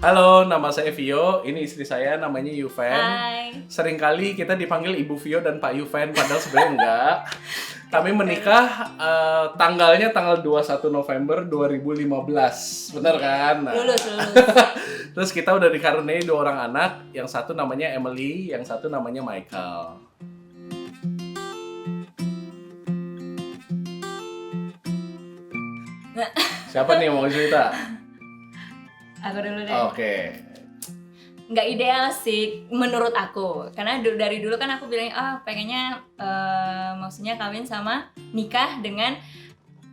Halo, nama saya Vio. Ini istri saya, namanya Yuven. Hai. Seringkali kita dipanggil Ibu Vio dan Pak Yuven, padahal sebenarnya enggak. Kami menikah tanggalnya tanggal 21 November 2015. Bener kan? Nah, Lulus. terus kita udah dikaruniai 2 orang anak. Yang satu namanya Emily, yang satu namanya Michael. Siapa nih yang mau cerita? Aku dulu deh. Oke. Nggak ideal sih menurut aku, karena dari dulu kan aku bilangnya pengennya maksudnya kawin sama nikah dengan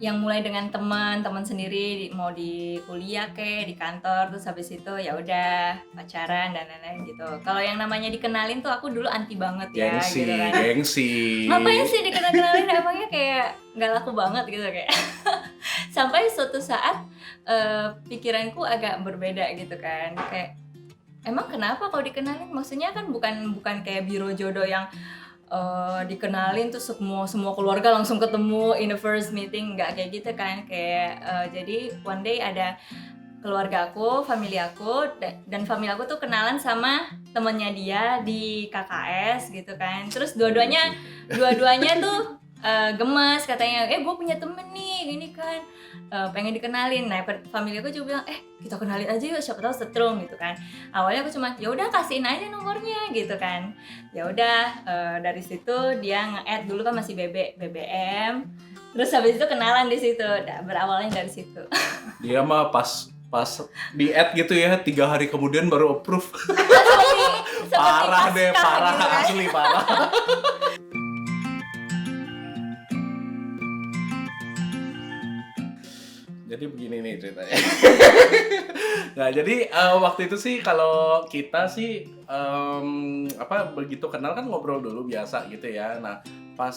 yang mulai dengan teman sendiri, mau di kuliah di kantor, terus habis itu ya udah pacaran dan lain-lain gitu. Kalau yang namanya dikenalin tuh aku dulu anti banget ya. Gengsi, gitu kan. gengsi. Ngapain sih dikenalin, emangnya kayak nggak laku banget gitu kayak. Sampai suatu saat pikiranku agak berbeda gitu kan, kayak emang kenapa kalau dikenalin, maksudnya kan bukan kayak biro jodoh yang dikenalin tuh semua keluarga langsung ketemu in the first meeting, nggak kayak gitu kan. Kayak jadi one day ada keluarga aku, family aku, dan family aku tuh kenalan sama temennya dia di KKS gitu kan. Terus dua-duanya tuh gemes katanya, gue punya temen nih ini kan, pengen dikenalin. Nah family aku juga bilang kita kenalin aja yuk, siapa tahu setrum gitu kan. Awalnya aku cuma ya udah kasihin aja nomornya gitu kan. Ya udah dari situ dia nge-add, dulu kan masih BBM, terus habis itu kenalan di situ. Berawalnya dari situ. Dia mah pas di add gitu ya, 3 hari kemudian baru approve. Seperti Parah deh, pasca parah gitu kan. asli parah. Jadi begini nih ceritanya. Nah jadi waktu itu sih kalau kita sih begitu kenal kan ngobrol dulu biasa gitu ya. Nah pas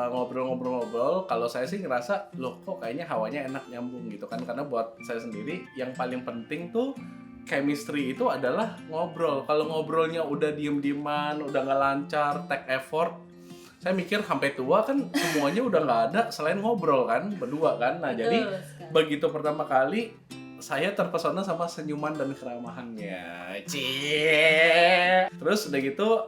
ngobrol-ngobrol, kalau saya sih ngerasa loh kok kayaknya hawanya enak, nyambung gitu kan. Karena buat saya sendiri yang paling penting tuh chemistry itu adalah ngobrol. Kalau ngobrolnya udah diem-dieman, udah nggak lancar, take effort, saya mikir sampai tua kan semuanya udah nggak ada selain ngobrol kan, berdua kan. Nah jadi begitu pertama kali saya terpesona sama senyuman dan keramahannya. Terus udah gitu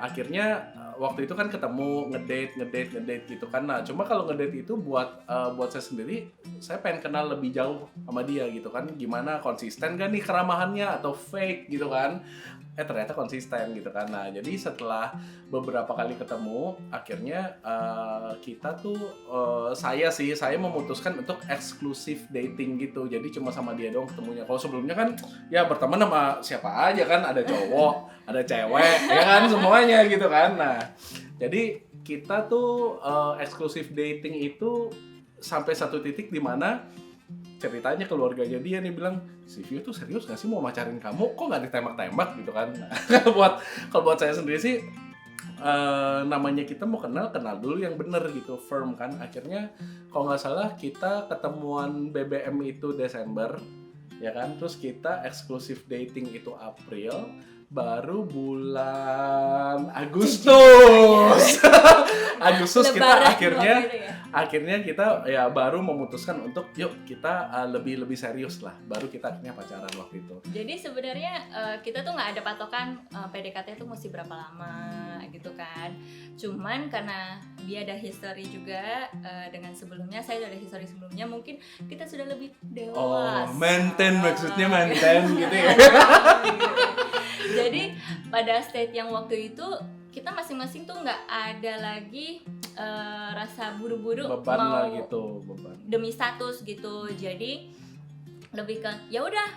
akhirnya waktu itu kan ketemu, ngedate gitu kan. Nah cuma kalau ngedate itu buat saya sendiri, saya pengen kenal lebih jauh sama dia gitu kan. Gimana, konsisten gak nih keramahannya atau fake gitu kan. Ternyata konsisten gitu kan. Nah jadi setelah beberapa kali ketemu, akhirnya kita tuh saya memutuskan untuk eksklusif dating gitu. Jadi cuma sama dia doang ketemunya. Kalau sebelumnya kan ya berteman sama siapa aja kan, ada cowok, ada cewek, ya kan semuanya gitu kan. Nah jadi kita tuh eksklusif dating itu sampai satu titik di mana ceritanya keluarganya dia nih bilang, si Vio tuh serius gak sih mau macarin kamu? Kok gak ditembak-tembak gitu kan? Nah, kalau buat saya sendiri sih namanya kita mau kenal dulu yang bener gitu, firm kan. Akhirnya kalau nggak salah kita ketemuan BBM itu Desember, ya kan. Terus kita eksklusif dating itu April, baru bulan Agustus. Agustus kita akhirnya kita ya baru memutuskan untuk yuk kita lebih serius lah. Baru kita akhirnya pacaran waktu itu. Jadi sebenarnya kita tuh nggak ada patokan PDKT tuh mesti berapa lama gitu kan. Cuman karena dia ada history juga dengan sebelumnya, saya ada history sebelumnya, mungkin kita sudah lebih dewasa. Maintain maksudnya maintain gitu ya. Jadi pada state yang waktu itu kita masing-masing tuh nggak ada lagi rasa buru-buru beban mau lah gitu, beban demi status gitu. Jadi lebih ke ya udah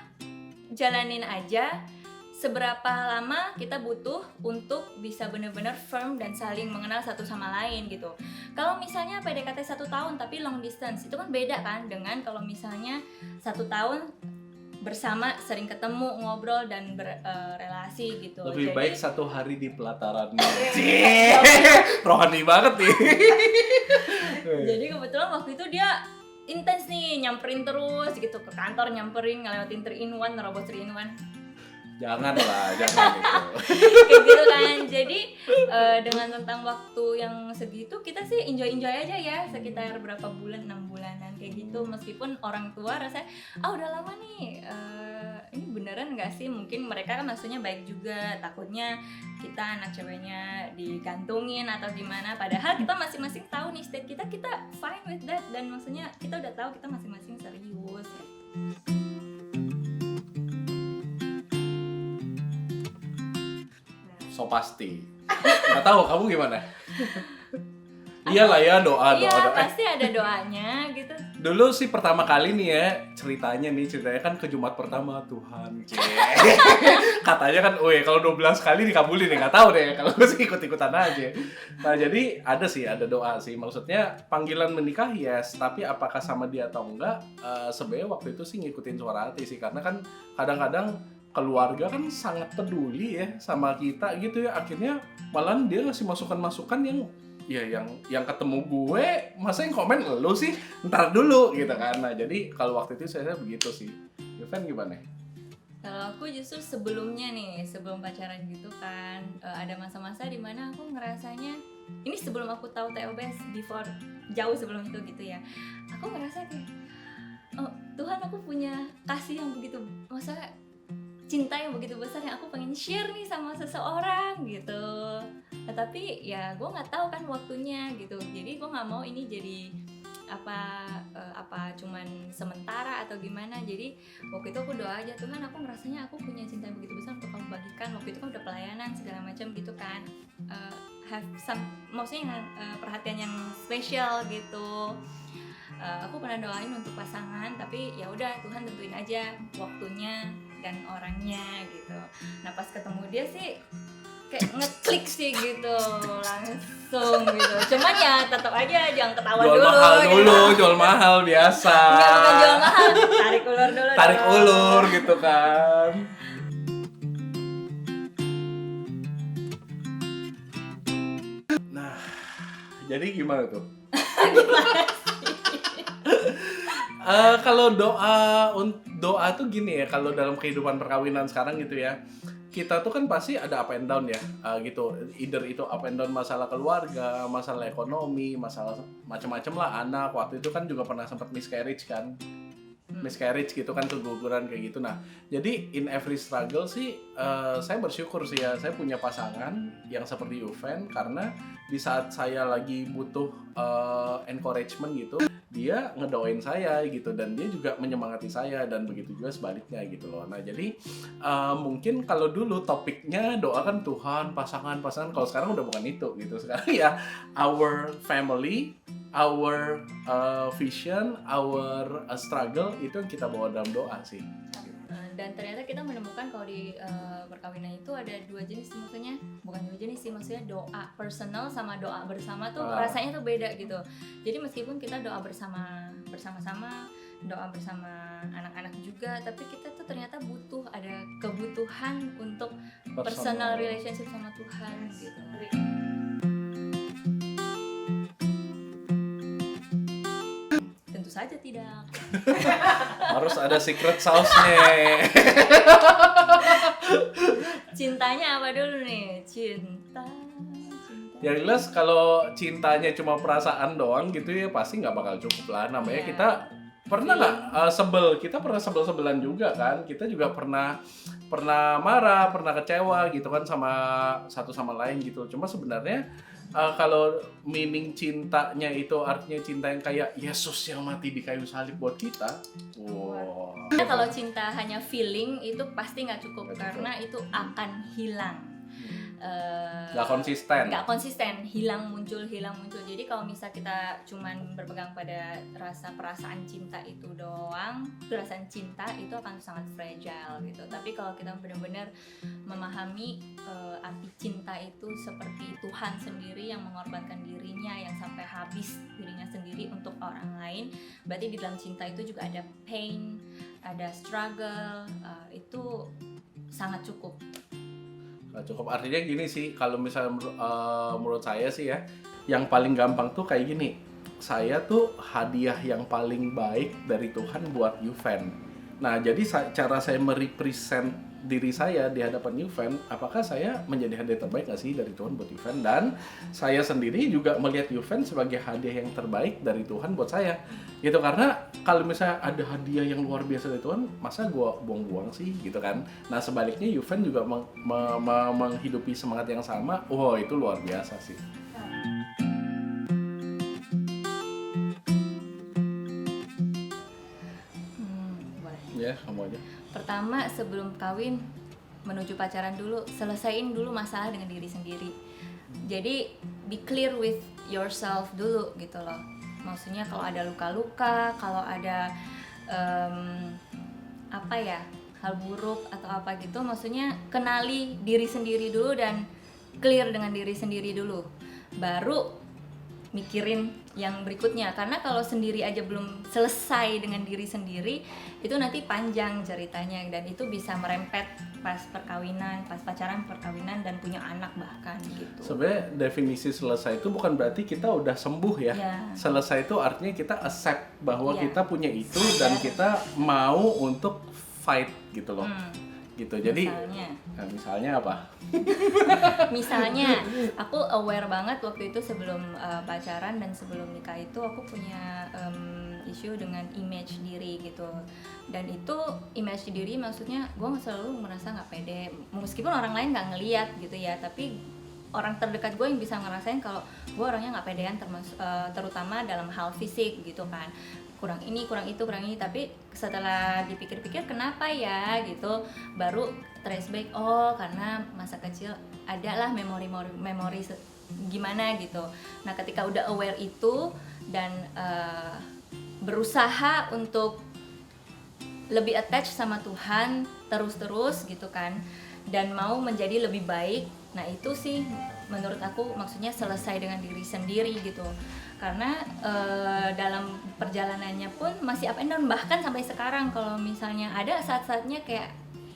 jalanin aja seberapa lama kita butuh untuk bisa benar-benar firm dan saling mengenal satu sama lain gitu. Kalau misalnya PDKT 1 tahun tapi long distance, itu kan beda kan dengan kalau misalnya 1 tahun bersama, sering ketemu, ngobrol dan berrelasi gitu. Lebih Jadi, baik 1 hari di pelataran. Rohani banget nih. Jadi kebetulan waktu itu dia intens nih, nyamperin terus gitu ke kantor, ngelewatin 3-in-1, nerobos 3-in-1. Jangan gitu. Kayak gitu kan. Jadi dengan tentang waktu yang segitu kita sih enjoy aja ya, sekitar berapa bulan, 6 bulanan kayak gitu. Meskipun orang tua rasanya udah lama nih, ini beneran nggak sih, mungkin mereka kan maksudnya baik juga, takutnya kita anak ceweknya digantungin atau gimana, padahal kita masing-masing tahu nih state kita fine with that, dan maksudnya kita udah tahu kita masing-masing serius. So pasti. Nggak tahu kamu gimana? Iyalah ya, doa. Pasti ada doanya gitu. Dulu sih pertama kali nih ya, ceritanya kan ke Jumat pertama, Tuhan. Katanya kan, kalau 12 kali dikabulin ya, nggak tahu deh, kalau gue sih ikut-ikutan aja. Nah jadi ada doa sih, maksudnya panggilan menikah yes, tapi apakah sama dia atau enggak, sebenarnya waktu itu sih ngikutin suara hati sih, karena kan kadang-kadang keluarga kan sangat peduli ya sama kita gitu ya, akhirnya malah dia ngasih masukan-masukan yang ketemu gue, masa yang komen lo sih, ntar dulu gitu kan. Nah jadi kalau waktu itu saya begitu sih. Yuven gimana? Kalau aku justru sebelumnya nih, sebelum pacaran gitu kan, ada masa-masa dimana aku ngerasanya, ini sebelum aku tahu TOBS, before, jauh sebelum itu gitu ya, aku ngerasa kayak, Tuhan, aku punya kasih yang begitu, maksudnya cinta yang begitu besar yang aku pengen share nih sama seseorang gitu. Tapi ya gue nggak tahu kan waktunya gitu, jadi gue nggak mau ini jadi apa cuman sementara atau gimana. Jadi waktu itu aku doa aja, Tuhan, aku ngerasanya aku punya cinta yang begitu besar untuk kamu bagikan. Waktu itu kan udah pelayanan segala macam gitu kan, have some, maksudnya perhatian yang spesial gitu. Aku pernah doain untuk pasangan, tapi ya udah Tuhan tentuin aja waktunya dan orangnya gitu. Nah pas ketemu dia sih kayak ngeklik sih gitu, langsung gitu. Cuman ya tetap aja jangan ketahuan dulu. Jual mahal biasa. Enggak, bukan jual mahal, tarik ulur gitu kan. Nah, jadi gimana tuh? Kalau doa tuh gini ya, kalau dalam kehidupan perkawinan sekarang gitu ya, kita tuh kan pasti ada up and down ya, gitu. Either itu up and down masalah keluarga, masalah ekonomi, masalah macam-macam lah, anak. Waktu itu kan juga pernah sempat miscarriage gitu kan, keguguran kayak gitu. Nah, jadi in every struggle sih, saya bersyukur sih ya, saya punya pasangan yang seperti Yuven, karena di saat saya lagi butuh encouragement gitu, dia ngedoain saya gitu, dan dia juga menyemangati saya, dan begitu juga sebaliknya gitu loh. Nah jadi mungkin kalau dulu topiknya doa kan Tuhan, pasangan, kalau sekarang udah bukan itu gitu. Sekarang ya our family, our vision, our struggle, itu yang kita bawa dalam doa sih. Dan ternyata kita menemukan kalau di perkawinan itu ada dua jenis, maksudnya bukan dua jenis sih, maksudnya doa personal sama doa bersama tuh rasanya tuh beda gitu. Jadi meskipun kita doa bersama-sama, doa bersama anak-anak juga, tapi kita tuh ternyata ada kebutuhan untuk personal relationship sama Tuhan gitu. Tentu saja tidak. Harus ada secret sauce-nya. Cintanya apa dulu nih? Cinta. Yang jelas kalau cintanya cuma perasaan doang gitu ya, pasti nggak bakal cukup lah. Namanya kita pernah nggak sebel? Kita pernah sebel-sebelan juga kan. Kita juga pernah marah, pernah kecewa gitu kan sama satu sama lain gitu. Cuma sebenarnya kalau meaning cintanya itu artinya cinta yang kayak Yesus yang mati di kayu salib buat kita. Wow. Kalau cinta hanya feeling itu pasti nggak cukup, karena itu akan hilang. Nggak konsisten, hilang muncul. Jadi kalau misal kita cuman berpegang pada perasaan cinta itu doang, perasaan cinta itu akan sangat fragile gitu. Tapi kalau kita benar-benar memahami arti cinta itu seperti Tuhan sendiri yang mengorbankan dirinya, yang sampai habis dirinya sendiri untuk orang lain, berarti di dalam cinta itu juga ada pain, ada struggle, itu sangat cukup. Artinya gini sih, kalau misalnya menurut saya sih ya, yang paling gampang tuh kayak gini, saya tuh hadiah yang paling baik dari Tuhan buat Yuven. Nah jadi cara saya merepresent diri saya di hadapan Juven, apakah saya menjadi hadiah terbaik nggak sih dari Tuhan buat Juven, dan saya sendiri juga melihat Juven sebagai hadiah yang terbaik dari Tuhan buat saya gitu. Karena kalau misalnya ada hadiah yang luar biasa dari Tuhan, masa gua buang-buang sih gitu kan. Nah sebaliknya Juven juga menghidupi semangat yang sama, wow itu luar biasa sih. Boleh. Ya kamu aja. Pertama, sebelum kawin, menuju pacaran dulu, selesaiin dulu masalah dengan diri sendiri. Jadi be clear with yourself dulu gitu loh. Maksudnya kalau ada luka-luka, kalau ada apa ya, hal buruk atau apa gitu, maksudnya kenali diri sendiri dulu dan clear dengan diri sendiri dulu, baru mikirin yang berikutnya. Karena kalau sendiri aja belum selesai dengan diri sendiri, itu nanti panjang ceritanya dan itu bisa merempet pas perkawinan, pas pacaran, perkawinan, dan punya anak bahkan gitu. Sebenarnya definisi selesai itu bukan berarti kita udah sembuh ya. Selesai itu artinya kita accept bahwa kita punya itu dan kita mau untuk fight gitu loh. Gitu. Jadi misalnya apa? Misalnya aku aware banget waktu itu sebelum pacaran dan sebelum nikah itu aku punya isu dengan image diri gitu. Dan itu image diri maksudnya gue selalu merasa nggak pede, meskipun orang lain nggak ngelihat gitu ya, tapi orang terdekat gue yang bisa ngerasain kalau gue orangnya nggak pedean, terutama dalam hal fisik gitu kan. Kurang ini, kurang itu, kurang ini. Tapi setelah dipikir-pikir kenapa ya gitu, baru trace back, oh karena masa kecil adalah memori gimana gitu. Nah ketika udah aware itu dan berusaha untuk lebih attach sama Tuhan terus gitu kan, dan mau menjadi lebih baik, nah itu sih menurut aku maksudnya selesai dengan diri sendiri gitu. Karena dalam perjalanannya pun masih up and down, bahkan sampai sekarang kalau misalnya ada saat-saatnya kayak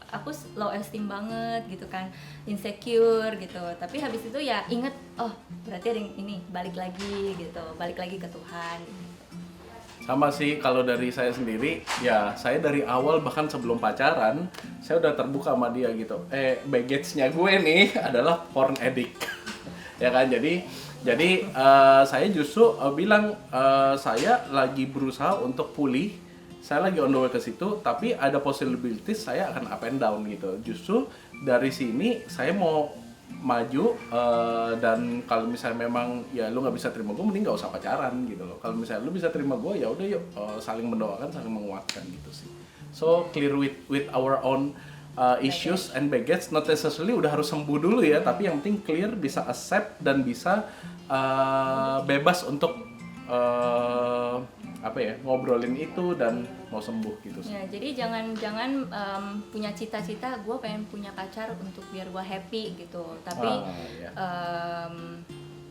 aku low esteem banget gitu kan, insecure gitu, tapi habis itu ya inget, oh berarti ada yang ini, balik lagi ke Tuhan. Sama sih kalau dari saya sendiri, ya saya dari awal bahkan sebelum pacaran saya udah terbuka sama dia gitu. Baggage-nya gue nih adalah porn addict. Ya kan, jadi saya justru bilang saya lagi berusaha untuk pulih, saya lagi on the way ke situ, tapi ada possibilities saya akan up and down gitu. Justru dari sini saya mau maju, dan kalau misalnya memang ya lu nggak bisa terima gue, mending nggak usah pacaran gitu loh. Kalau misalnya lu bisa terima gue, ya udah yuk saling mendoakan, saling menguatkan gitu sih. So clear with our own issues and baggage, not necessarily udah harus sembuh dulu ya, tapi yang penting clear, bisa accept dan bisa bebas untuk ngobrolin itu dan mau sembuh gitu sih. Ya, jadi jangan punya cita-cita gue pengen punya pacar untuk biar gue happy gitu, tapi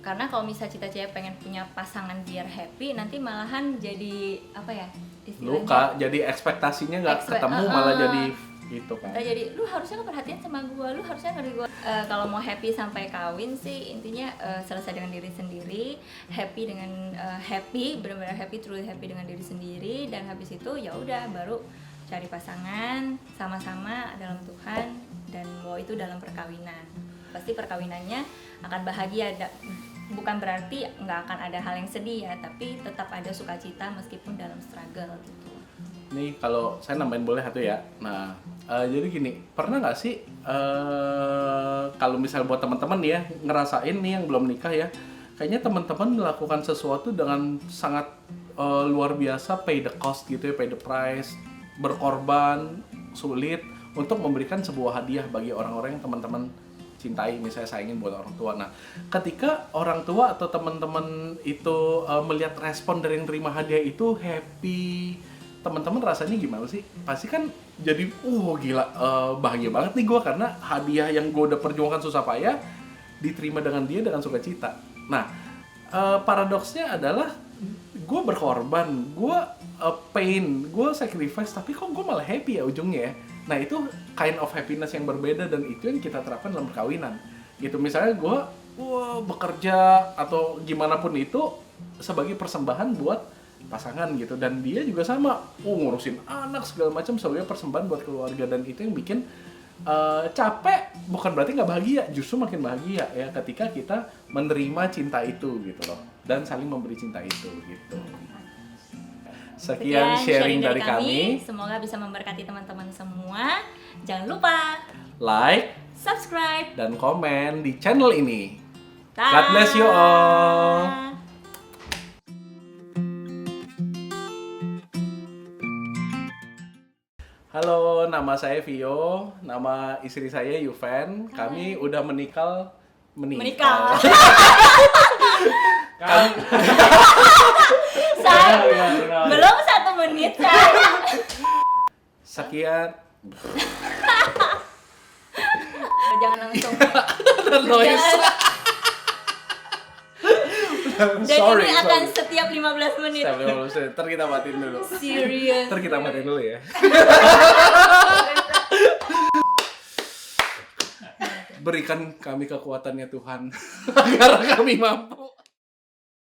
karena kalau misalnya cita-cita pengen punya pasangan biar happy, nanti malahan jadi apa ya istilahnya, luka, jadi ekspektasinya nggak ketemu, malah jadi gitu kan. Jadi lu harusnya perhatian sama gue, lu harusnya ngerti gue. Kalau mau happy sampai kawin sih intinya selesai dengan diri sendiri, happy dengan benar-benar happy, truly happy dengan diri sendiri, dan habis itu ya udah baru cari pasangan sama-sama dalam Tuhan, dan mau itu dalam perkawinan. Pasti perkawinannya akan bahagia, bukan berarti nggak akan ada hal yang sedih ya, tapi tetap ada sukacita meskipun dalam struggle gitu. Nih kalau saya nambahin boleh satu ya. Nah, jadi gini, pernah nggak sih kalau misal buat teman-teman ya ngerasain nih yang belum nikah ya, kayaknya teman-teman melakukan sesuatu dengan sangat luar biasa, pay the cost gitu ya, pay the price, berkorban, sulit untuk memberikan sebuah hadiah bagi orang-orang yang teman-teman cintai, misalnya sayangin buat orang tua. Nah, ketika orang tua atau teman-teman itu melihat respon dari yang terima hadiah itu happy, teman-teman rasanya gimana sih? Pasti kan jadi gila, bahagia banget nih gue karena hadiah yang gue udah perjuangkan susah payah diterima dengan dia dengan sukacita. Nah, paradoksnya adalah gue berkorban, gue pain, gue sacrifice, tapi kok gue malah happy ya ujungnya ya. Nah, itu kind of happiness yang berbeda, dan itu yang kita terapkan dalam perkawinan gitu. Misalnya gue bekerja atau gimana pun itu sebagai persembahan buat pasangan gitu, dan dia juga sama ngurusin anak segala macam sebagai persembahan buat keluarga, dan itu yang bikin capek bukan berarti nggak bahagia, justru makin bahagia ya ketika kita menerima cinta itu gitu loh, dan saling memberi cinta itu gitu. Sekian sharing dari kami. Semoga bisa memberkati teman-teman semua. Jangan lupa Like subscribe dan komen di channel ini. Dah. God bless you all. Halo, nama saya Vio, nama istri saya Yuven. Kami udah menikah. Say, belum 1 menit, Say. Sekian. Jangan langsung. Noise. Dan Sorry, ini akan sorry. setiap 15 menit. Setiap 15 menit. Ntar kita matiin dulu. Serius. Ntar kita matiin dulu ya. Berikan kami kekuatannya Tuhan agar kami mampu.